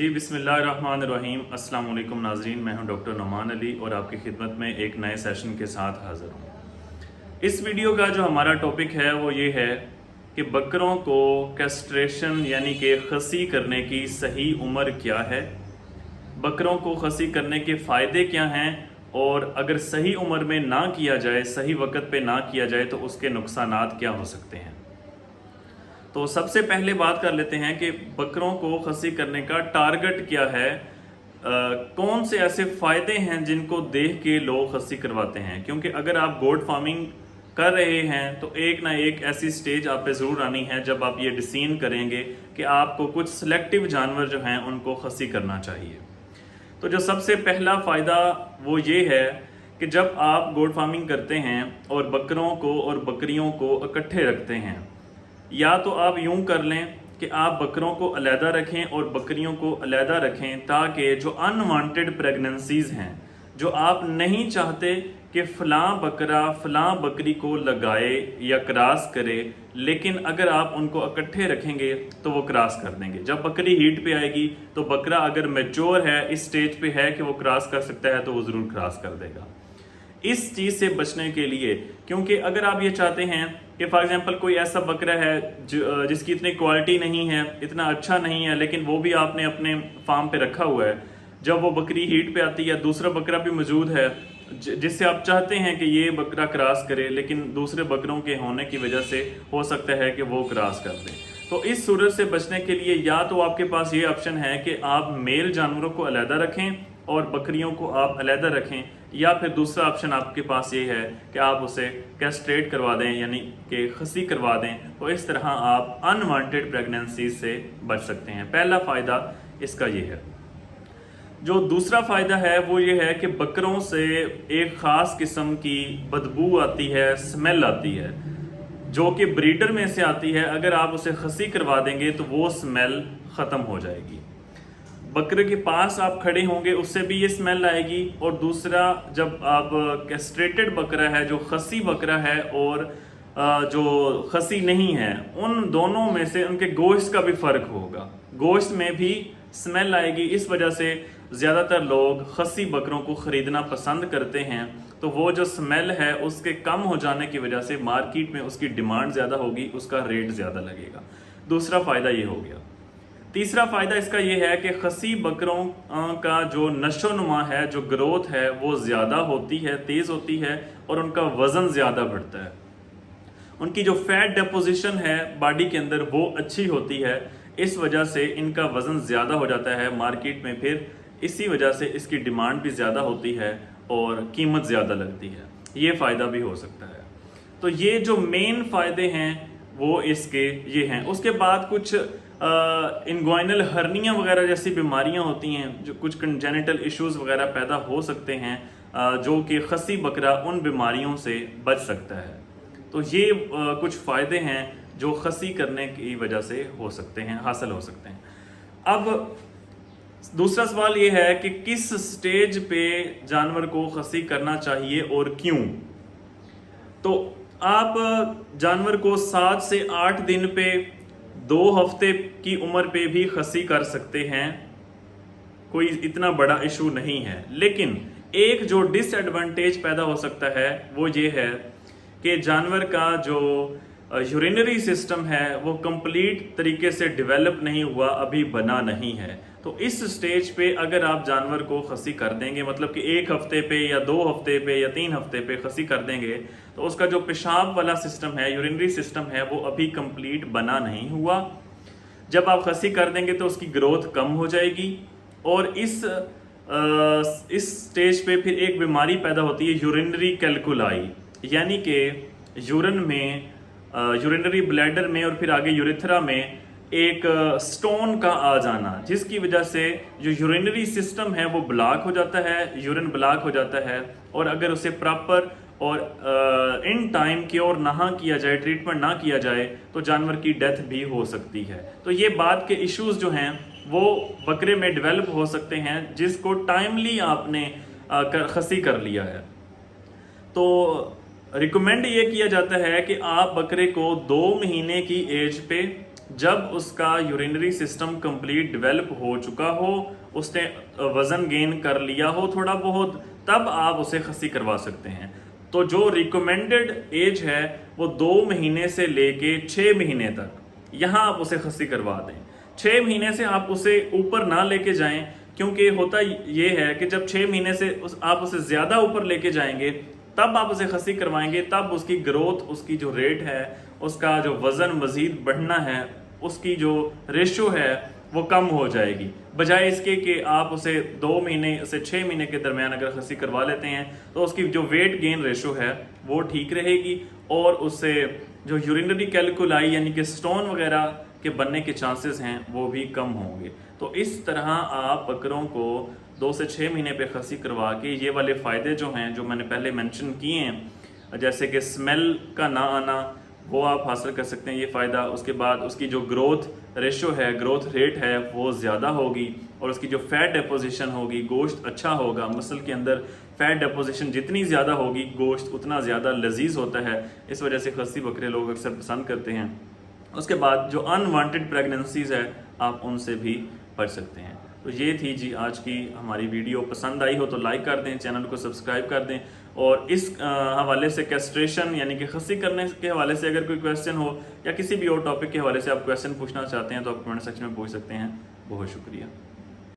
जी बिस्मिल्लाहिर्रहमानिर्रहीम। अस्सलाम वालेकुम नाज़रीन, मैं हूं डॉक्टर नुमान अली और आपकी खिदमत में एक नए सेशन के साथ हाज़िर हूं। इस वीडियो का जो हमारा टॉपिक है वो ये है कि बकरों को कैस्ट्रेशन यानी कि खसी करने की सही उम्र क्या है, बकरों को खसी करने के फ़ायदे क्या हैं और अगर सही उम्र में ना किया जाए, सही वक्त पे ना किया जाए तो उसके नुकसानात क्या हो सकते हैं। तो सबसे पहले बात कर लेते हैं कि बकरों को खसी करने का टारगेट क्या है। कौन से ऐसे फ़ायदे हैं जिनको देख के लोग खसी करवाते हैं, क्योंकि अगर आप गोट फार्मिंग कर रहे हैं तो एक ना एक ऐसी स्टेज आप पे ज़रूर आनी है जब आप ये डिसीजन करेंगे कि आपको कुछ सिलेक्टिव जानवर जो हैं उनको खसी करना चाहिए। तो जो सबसे पहला फ़ायदा वो ये है कि जब आप गोट फार्मिंग करते हैं और बकरों को और बकरियों को इकट्ठे रखते हैं, या तो आप यूं कर लें कि आप बकरों को अलहदा रखें और बकरियों को अलहदा रखें, ताकि जो अनवांटेड प्रेगनेंसीज हैं, जो आप नहीं चाहते कि फ़लाँ बकरा फ़लाँ बकरी को लगाए या क्रॉस करे, लेकिन अगर आप उनको इकट्ठे रखेंगे तो वो क्रॉस कर देंगे। जब बकरी हीट पे आएगी तो बकरा अगर मैच्योर है, इस स्टेज पे है कि वो क्रॉस कर सकता है, तो वो ज़रूर क्रॉस कर देगा। इस चीज़ से बचने के लिए, क्योंकि अगर आप ये चाहते हैं कि फॉर एग्जांपल कोई ऐसा बकरा है जिसकी इतनी क्वालिटी नहीं है, इतना अच्छा नहीं है, लेकिन वो भी आपने अपने फार्म पे रखा हुआ है, जब वो बकरी हीट पे आती है, दूसरा बकरा भी मौजूद है जिससे आप चाहते हैं कि ये बकरा क्रॉस करे, लेकिन दूसरे बकरों के होने की वजह से हो सकता है कि वो क्रॉस कर दे, तो इस सूरत से बचने के लिए या तो आपके पास ये ऑप्शन है कि आप मेल जानवरों को अलहदा रखें और बकरियों को आप अलहदा रखें, या फिर दूसरा ऑप्शन आपके पास ये है कि आप उसे कैस्ट्रेट करवा दें, यानी कि खसी करवा दें। तो इस तरह आप अनवांटेड प्रेगनेंसी से बच सकते हैं। पहला फ़ायदा इसका ये है। जो दूसरा फ़ायदा है वो ये है कि बकरों से एक ख़ास किस्म की बदबू आती है, स्मेल आती है, जो कि ब्रीडर में से आती है। अगर आप उसे खसी करवा देंगे तो वो स्मेल ख़त्म हो जाएगी। बकरे के पास आप खड़े होंगे उससे भी ये स्मेल आएगी, और दूसरा जब आप कैस्ट्रेटेड बकरा है, जो खसी बकरा है और जो खसी नहीं है, उन दोनों में से उनके गोश्त का भी फ़र्क होगा, गोश्त में भी स्मेल आएगी। इस वजह से ज़्यादातर लोग खसी बकरों को ख़रीदना पसंद करते हैं। तो वो जो स्मेल है उसके कम हो जाने की वजह से मार्केट में उसकी डिमांड ज़्यादा होगी, उसका रेट ज़्यादा लगेगा। दूसरा फ़ायदा ये हो गया। तीसरा फ़ायदा इसका ये है कि खसी बकरों का जो नशोनुमा है, जो ग्रोथ है, वो ज़्यादा होती है, तेज़ होती है, और उनका वज़न ज़्यादा बढ़ता है। उनकी जो फैट डिपोजिशन है बॉडी के अंदर वो अच्छी होती है। इस वजह से इनका वज़न ज़्यादा हो जाता है मार्केट में, फिर इसी वजह से इसकी डिमांड भी ज़्यादा होती है और कीमत ज़्यादा लगती है। ये फ़ायदा भी हो सकता है। तो ये जो मेन फ़ायदे हैं वो इसके ये हैं। उसके बाद कुछ इनग्वाइनल हर्निया वगैरह जैसी बीमारियां होती हैं, जो कुछ कंजेनिटल इश्यूज वगैरह पैदा हो सकते हैं, जो कि खसी बकरा उन बीमारियों से बच सकता है। तो ये कुछ फ़ायदे हैं जो खसी करने की वजह से हो सकते हैं, हासिल हो सकते हैं। अब दूसरा सवाल ये है कि किस स्टेज पे जानवर को खसी करना चाहिए और क्यों। तो आप जानवर को 7 से 8 दिन पे, 2 हफ्ते की उम्र पे भी खसी कर सकते हैं, कोई इतना बड़ा इशू नहीं है। लेकिन एक जो डिसएडवांटेज पैदा हो सकता है वो ये है कि जानवर का जो यूरिनरी सिस्टम है वो कंप्लीट तरीके से डेवलप नहीं हुआ, अभी बना नहीं है। तो इस स्टेज पे अगर आप जानवर को खसी कर देंगे, मतलब कि 1 हफ्ते पे या 2 हफ्ते पे या 3 हफ्ते पे खसी कर देंगे, तो उसका जो पेशाब वाला सिस्टम है, यूरिनरी सिस्टम है, वो अभी कंप्लीट बना नहीं हुआ। जब आप खसी कर देंगे तो उसकी ग्रोथ कम हो जाएगी, और इस स्टेज पे फिर एक बीमारी पैदा होती है, यूरिनरी कैलकुलाई, यानी कि यूरिन में, यूरिनरी ब्लैडर में और फिर आगे यूरेथ्रा में एक स्टोन का आ जाना, जिसकी वजह से जो यूरिनरी सिस्टम है वो ब्लॉक हो जाता है, यूरिन ब्लॉक हो जाता है, और अगर उसे प्रॉपर और इन टाइम क्योर ना किया जाए, ट्रीटमेंट ना किया जाए, तो जानवर की डेथ भी हो सकती है। तो ये बात के इश्यूज जो हैं वो बकरे में डेवलप हो सकते हैं, जिसको टाइमली आपने खसी कर लिया है। तो रिकमेंड ये किया जाता है कि आप बकरे को 2 महीने की एज पे जब उसका यूरिनरी सिस्टम कंप्लीट डेवलप हो चुका हो, उसने वजन गेन कर लिया हो थोड़ा बहुत, तब आप उसे खस्सी करवा सकते हैं। तो जो रिकमेंडेड एज है वो 2 महीने से लेके 6 महीने तक, यहाँ आप उसे खस्सी करवा दें। 6 महीने से आप उसे ऊपर ना लेके जाएं, क्योंकि होता ये है कि जब 6 महीने से आप उसे ज़्यादा ऊपर लेके जाएंगे तब आप उसे खस्सी करवाएंगे, तब उसकी ग्रोथ, उसकी जो रेट है, उसका जो वज़न मज़ीद बढ़ना है, उसकी जो रेशो है वो कम हो जाएगी। बजाय इसके कि आप उसे 2 महीने से 6 महीने के दरमियान अगर खस्सी करवा लेते हैं तो उसकी जो वेट गेन रेशो है वो ठीक रहेगी और उससे जो यूरिनरी कैल्कुलाई यानी कि स्टोन वगैरह के बनने के चांसेस हैं वो भी कम होंगे। तो इस तरह आप बकरों को 2 से 6 महीने पे खस्सी करवा के ये वाले फ़ायदे जो हैं, जो मैंने पहले मेंशन किए हैं, जैसे कि स्मेल का ना आना, वो आप हासिल कर सकते हैं ये फ़ायदा। उसके बाद उसकी जो ग्रोथ रेशो है, ग्रोथ रेट है, वो ज़्यादा होगी और उसकी जो फैट डिपोजिशन होगी, गोश्त अच्छा होगा। मसल के अंदर फैट डिपोजिशन जितनी ज़्यादा होगी, गोश्त उतना ज़्यादा लजीज होता है। इस वजह से खस्सी बकरे लोग अक्सर पसंद करते हैं। उसके बाद जो अनवांटेड प्रेगनेंसीज है आप उनसे भी बच सकते हैं। तो ये थी जी आज की हमारी वीडियो। पसंद आई हो तो लाइक कर दें, चैनल को सब्सक्राइब कर दें और इस हवाले से कैस्ट्रेशन यानी कि खस्सी करने के हवाले से अगर कोई क्वेश्चन हो या किसी भी और टॉपिक के हवाले से आप क्वेश्चन पूछना चाहते हैं तो आप कमेंट सेक्शन में पूछ सकते हैं। बहुत शुक्रिया।